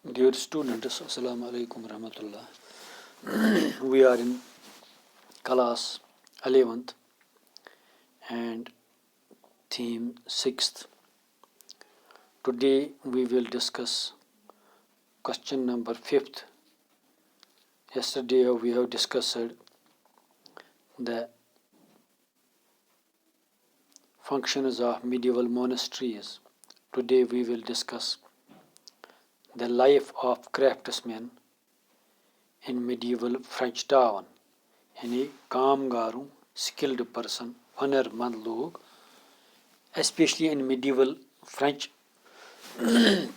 Dear students, Assalamu alaikum rahmatullah. We are in class 11th and theme 6th. Today we will discuss question number 5th. Yesterday we have discussed the functions of medieval monasteries. Today we will discuss the life of craftsmen in medieval French town. یعنی کامگاروں skilled person ہنر مند لوگ especially in medieval French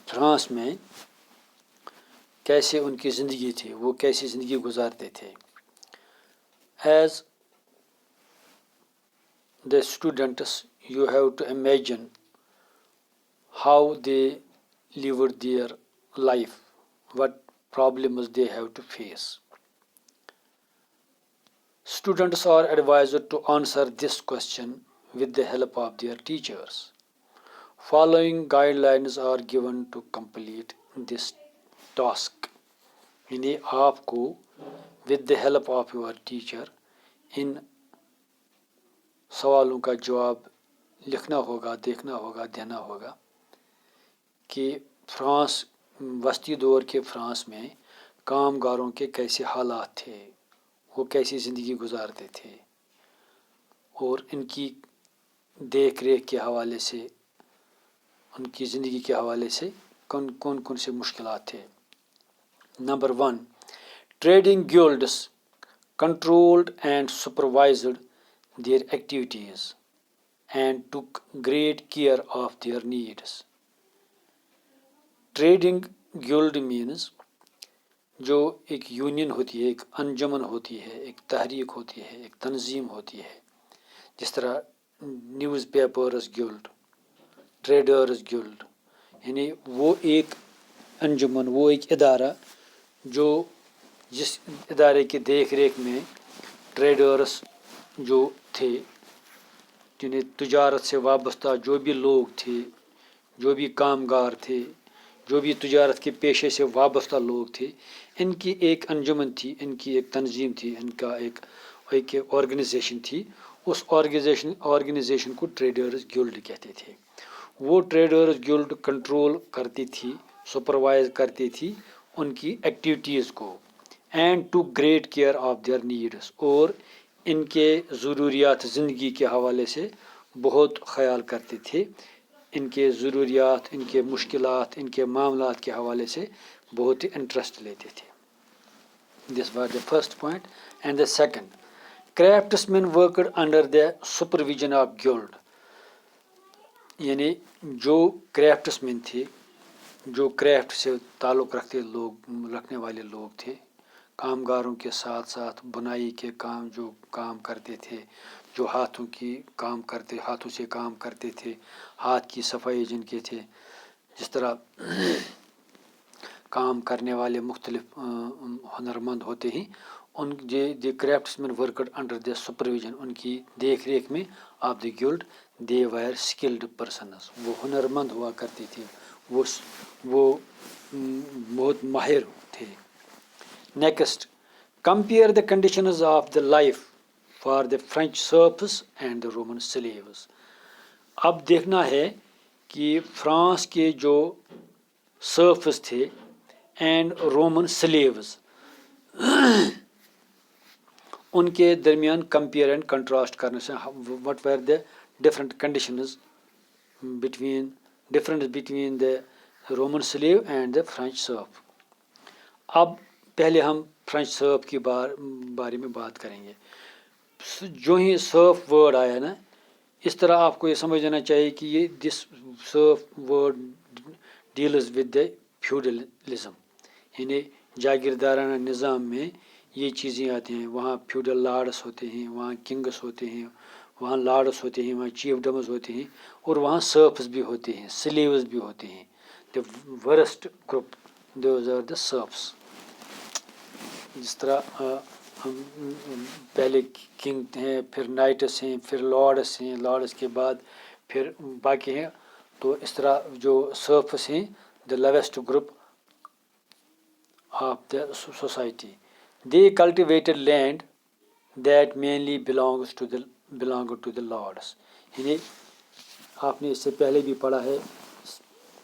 France میں کیسے ان کی زندگی تھی، وہ کیسی زندگی گزارتے تھے. As the students you have to imagine how they lived their life, what problems they have to face. Students are advised to answer this question with the help of their teachers. Following guidelines are given to complete this task. یعنی آپ کو with the help of your teacher ان سوالوں کا جواب لکھنا ہوگا، دیکھنا ہوگا، دینا ہوگا کہ فرانس وسطی دور کے فرانس میں کامگاروں کے کیسے حالات تھے، وہ کیسی زندگی گزارتے تھے اور ان کی دیکھ ریکھ کے حوالے سے، ان کی زندگی کے حوالے سے کون سے مشکلات تھے. نمبر 1، trading guilds controlled and supervised their activities and took great care of their needs. Trading guild means جو ایک یونین ہوتی ہے، ایک انجمن ہوتی ہے، ایک تحریک ہوتی ہے، ایک تنظیم ہوتی ہے، جس طرح news papers guilt, traders guilt, یعنی وہ ایک انجمن، وہ ایک ادارہ جو جس ادارے کی دیکھ ریکھ میں ٹریڈرز جو تھے، جنہیں تجارت سے وابستہ جو بھی لوگ تھے، جو بھی کامگار تھے، جو بھی تجارت کے پیشے سے وابستہ لوگ تھے، ان کی ایک انجمن تھی، ان کی ایک تنظیم تھی، ان کا ایک آرگنائزیشن تھی. اس آرگنائزیشن کو ٹریڈرز گلڈ کہتے تھے. وہ ٹریڈرز گلڈ کنٹرول کرتی تھی، سپروائز کرتی تھی ان کی ایکٹیویٹیز کو. And to great care of their needs, اور ان کے ضروریات زندگی کے حوالے سے بہت خیال کرتے تھے، ان کے ضروریات، ان کے مشکلات، ان کے معاملات کے حوالے سے بہت ہی انٹرسٹ لیتے تھے. This was the first point. And the second, craftsmen worked under the supervision of guild. یعنی جو کرافٹس مین تھے، جو کرافٹ سے تعلق رکھنے والے لوگ تھے، کامگاروں کے ساتھ ساتھ بنائی کے کام جو کام کرتے تھے، جو ہاتھوں سے کام کرتے تھے، ہاتھ کی صفائی جن کے تھے، جس طرح کام کرنے والے مختلف ہنرمند ہوتے ہیں، in the craftsmen worked under the supervision, ان کی دیکھ ریکھ میں of the guild, they were skilled persons, وہ ہنرمند ہوا کرتے تھے، وہ بہت ماہر تھے. Next, compare the conditions of the life for the French serfs and the Roman slaves. اب دیکھنا ہے کہ فرانس کے جو سرفس تھے اینڈ رومن سلیوز، ان کے درمیان کمپیئر اینڈ کنٹراسٹ کرنے سے what were the different conditions between the Roman slave and the French serf. اب پہلے ہم فرینچ سرف کے بارے میں بات کریں گے. جو ہی سرف ورڈ آیا نا، اس طرح آپ کو یہ سمجھ لینا چاہیے کہ یہ this serf word deals with the feudalism, یعنی جاگیردارانہ نظام میں یہ چیزیں آتی ہیں. وہاں فیوڈل لارڈس ہوتے ہیں، وہاں کنگس ہوتے ہیں، وہاں لارڈس ہوتے ہیں، وہاں چیف ڈمز ہوتے ہیں، اور وہاں سرفس بھی ہوتے ہیں، سلیوز بھی ہوتے ہیں. The worst group those are the serfs. جس طرح پہلے کنگ ہیں، پھر نائٹس ہیں، پھر لارڈس ہیں، لارڈس کے بعد پھر باقی ہیں. تو اس طرح جو سرفس ہیں، the lowest group of the society. They cultivated land that mainly belonged to the lords. یعنی آپ نے اس سے پہلے بھی پڑھا ہے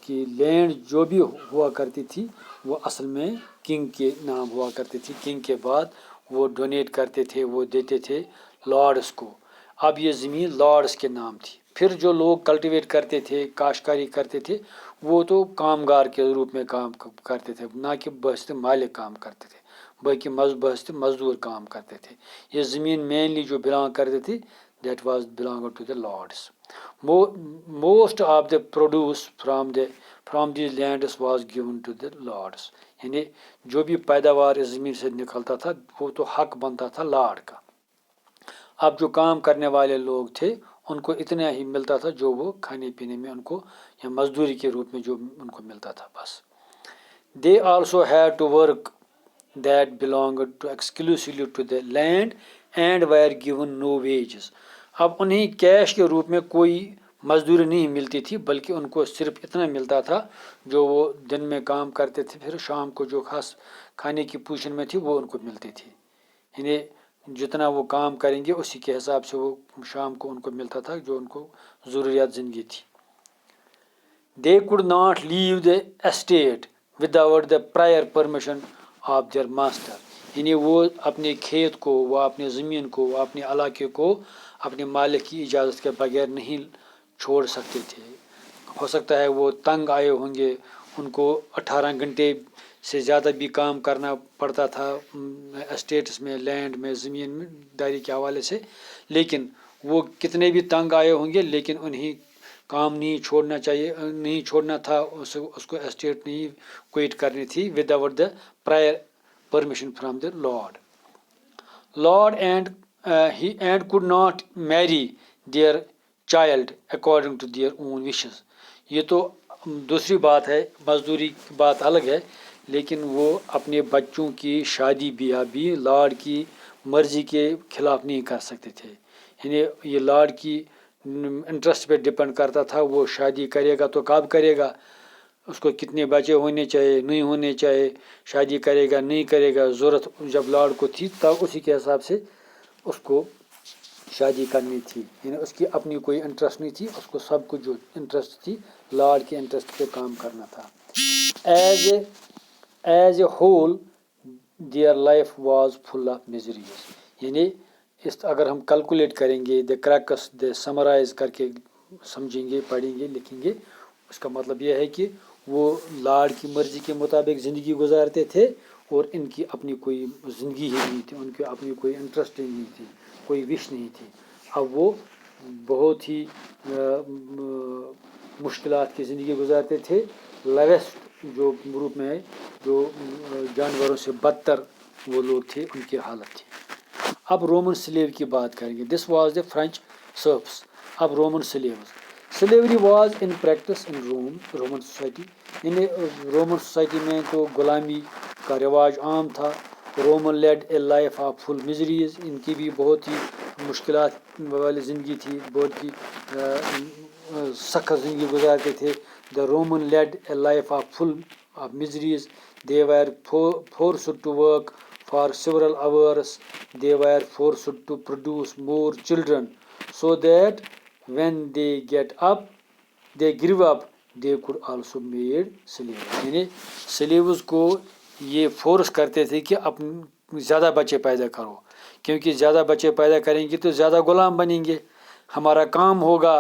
کہ لینڈ جو بھی ہوا کرتی تھی وہ اصل میں کنگ کے نام ہوا کرتی تھی. کنگ کے بعد وہ ڈونیٹ کرتے تھے, وہ دیتے تھے لارڈس کو. اب یہ زمین لارڈس کے نام تھی. پھر جو لوگ کلٹیویٹ کرتے تھے, کاشتکاری کرتے تھے, وہ تو کامگار کے روپ میں کام کرتے تھے, نہ کہ بحث مالک کام کرتے تھے, باقی بحث مزدور کام کرتے تھے. یہ زمین مینلی جو بلانگ کرتے تھے that was belong to the lords. Most of the produce from these lands was given to the lords. یعنی جو بھی پیداوار اس زمین سے نکلتا تھا وہ تو حق بنتا تھا لارڈ کا. اب جو کام کرنے والے لوگ تھے ان کو اتنا ہی ملتا تھا جو وہ کھانے پینے میں ان کو یا مزدوری کے روپ میں جو ان کو ملتا تھا بس. They also had to work that belonged to exclusively to the land and were given no wages. اب انہیں کیش کے روپ میں کوئی مزدوری نہیں ملتی تھی بلکہ ان کو صرف اتنا ملتا تھا جو وہ دن میں کام کرتے تھے, پھر شام کو جو خاص کھانے کی پوشن میں تھی وہ ان کو ملتی تھی. یعنی جتنا وہ کام کریں گے اسی کے حساب سے وہ شام کو ان کو ملتا تھا جو ان کو ضروریات زندگی تھی. They could not leave the state without the prior permission of their master. یعنی وہ اپنے کھیت کو, وہ اپنے زمین کو, وہ اپنے علاقے کو اپنے مالک کی اجازت کے بغیر نہیں چھوڑ سکتے تھے. ہو سکتا ہے وہ تنگ آئے ہوں گے, ان کو 18 گھنٹے سے زیادہ بھی کام کرنا پڑتا تھا اسٹیٹس میں, لینڈ میں, زمین میں داری کے حوالے سے, لیکن وہ کتنے بھی تنگ آئے ہوں گے لیکن انہیں کام نہیں چھوڑنا چاہیے, نہیں چھوڑنا تھا, اس کو اسٹیٹ نہیں کوئٹ کرنی تھی without the prior permission from the lord and could not marry their child according to their own wishes. یہ تو دوسری بات ہے, مزدوری کی بات الگ ہے, لیکن وہ اپنے بچوں کی شادی بیاہ بھی لارڈ کی مرضی کے خلاف نہیں کر سکتے تھے. یعنی یہ لارڈ کی انٹرسٹ پہ ڈپینڈ کرتا تھا, وہ شادی کرے گا تو کب کرے گا, اس کو کتنے بچے ہونے چاہیے, نہیں ہونے چاہیے, شادی کرے گا نہیں کرے گا, ضرورت جب لارڈ کو تھی تب اسی کے حساب سے اس کو شادی کرنی تھی. یعنی اس کی اپنی کوئی انٹرسٹ نہیں تھی, اس کو سب کچھ جو انٹرسٹ تھی لارڈ کے انٹرسٹ پہ کام کرنا تھا. As a whole their life was full of miseries. یعنی اگر ہم کیلکولیٹ کریں گے, دا کریکس دا سمرائز کر کے سمجھیں گے, پڑھیں گے, لکھیں گے, اس کا مطلب یہ ہے کہ وہ لارڈ کی مرضی کے مطابق زندگی گزارتے تھے اور ان کی اپنی کوئی زندگی ہی نہیں تھی, ان کی اپنی کوئی انٹرسٹ ہی نہیں تھی, کوئی وش نہیں تھی. اب وہ بہت ہی مشکلات کی زندگی گزارتے تھے. لویسٹ جو گروپ میں ہے, جو جانوروں سے بدتر وہ لوگ تھے, ان کی حالت تھی. اب رومن سلیو کی بات کریں گے. This was the French surface. اب Roman slaves. Slavery was in practice in Roman society. یعنی رومن سوسائٹی میں تو غلامی کا رواج عام تھا. Roman lead a life of full miseries. ان کی بھی بہت ہی مشکلات والی زندگی تھی, بہت ہی سخت زندگی گزارتے تھے. The Roman lead a life of full of miseries. They were forced to work for several hours. They were forced to produce more children so that when they grew up, they could also made slaves. یعنی sleeves کو یہ force کرتے تھے کہ اپنے زیادہ بچے پیدا کرو, کیونکہ زیادہ بچے پیدا کریں گے تو زیادہ غلام بنیں گے, ہمارا کام ہوگا,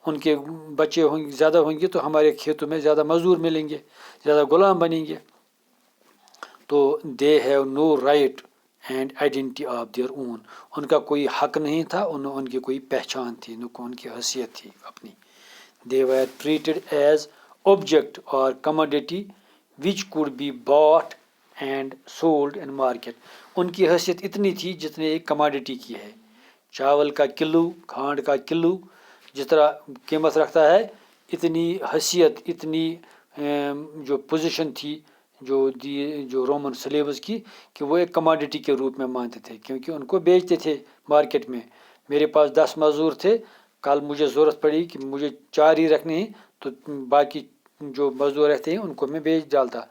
ان کے بچے زیادہ ہوں گے تو ہمارے کھیتوں میں زیادہ مزدور ملیں گے, زیادہ غلام بنیں گے. تو they have no right and identity of their own. ان کا کوئی حق نہیں تھا, ان کی کوئی پہچان تھی, ان کی حیثیت تھی اپنی. They were treated as object اور commodity which could be bought and sold in market. ان کی حیثیت اتنی تھی جتنے ایک کموڈیٹی کی ہے. چاول کا کلو, کھانڈ کا کلو جس طرح قیمت رکھتا ہے, اتنی حیثیت, اتنی جو پوزیشن تھی جو رومن سلیوز کی, کہ وہ ایک کموڈیٹی کے روپ میں مانتے تھے, کیونکہ ان کو بیچتے تھے مارکیٹ میں. میرے پاس 10 مزدور تھے, کل مجھے ضرورت پڑی کہ مجھے 4 ہی رکھنے ہیں, تو باقی جو مزدور رہتے ہیں ان کو میں بیچ ڈالتا.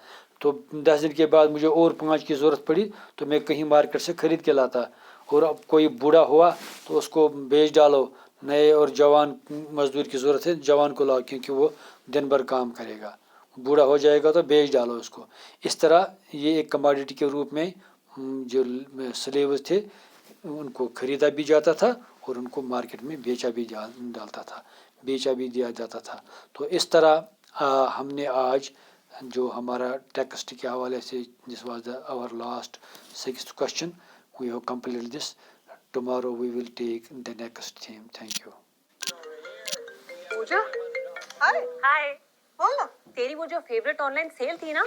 تو 10 دن کے بعد مجھے اور 5 کی ضرورت پڑی تو میں کہیں مارکیٹ سے خرید کے لاتا. اور اب کوئی بوڑھا ہوا تو اس کو بیچ ڈالو. نئے اور جوان مزدور کی ضرورت ہے، جوان کو لاؤ کیونکہ وہ دن بھر کام کرے گا. بوڑھا ہو جائے گا تو بیچ ڈالو اس کو. اس طرح یہ ایک کماڈیٹی کے روپ میں جو سلیوز تھے ان کو خریدا بھی جاتا تھا اور ان کو مارکیٹ میں بیچا بھی ڈالتا تھا، بیچا بھی دیا جاتا تھا. تو اس طرح ہم نے آج جو ہمارا ٹیکسٹ کے حوالے سے this was the our last 6th question. We have completed this. Tomorrow we will take the next theme. Thank you. پوجا، ہائے ہائے، بول نا. تیری وہ جو فیوریٹ آن لائن سیل تھی نا،